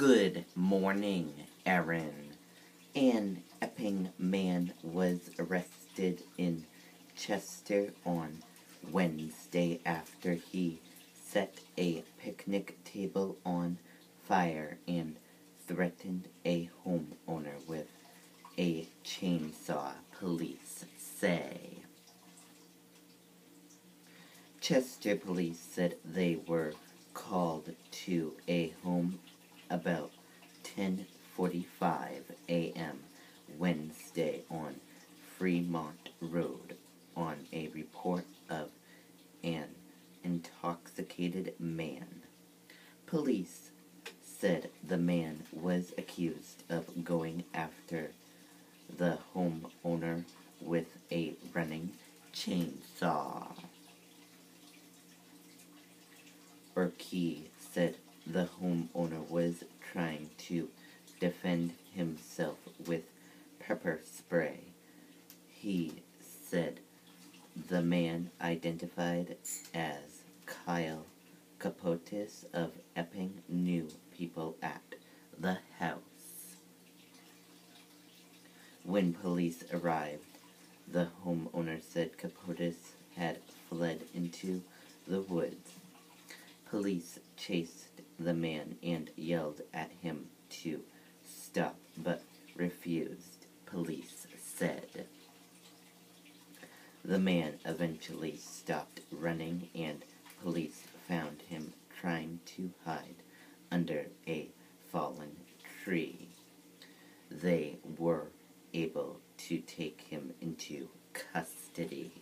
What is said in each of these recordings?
Good morning, Aaron. An Epping man was arrested in Chester on Wednesday after he set a picnic table on fire and threatened a homeowner with a chainsaw, police say. Chester police said they were called to a home about 10:45 a.m. Wednesday on Fremont Road on a report of an intoxicated man. Police said the man was accused of going after the homeowner with a running chainsaw. Urquhart said the homeowner was trying to defend himself with pepper spray. He said the man, identified as Kyle Capotis of Epping, knew people at the house. When police arrived, the homeowner said Capotis had fled into the woods. Police chased the man and yelled at him to stop, but refused, police said. The man eventually stopped running, and police found him trying to hide under a fallen tree. They were able to take him into custody.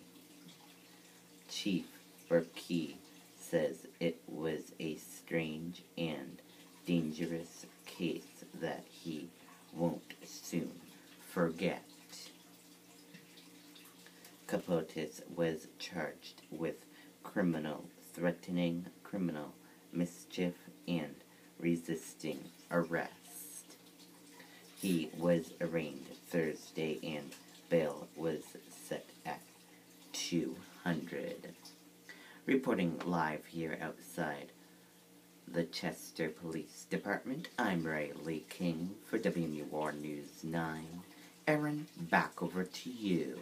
Chief Urquhart says it was a strange and dangerous case that he won't soon forget. Capotis was charged with criminal threatening, criminal mischief, and resisting arrest. He was arraigned Thursday and bail was set at $200. Reporting live here outside the Chester Police Department, I'm Riley King for WMUR News 9. Aaron, back over to you.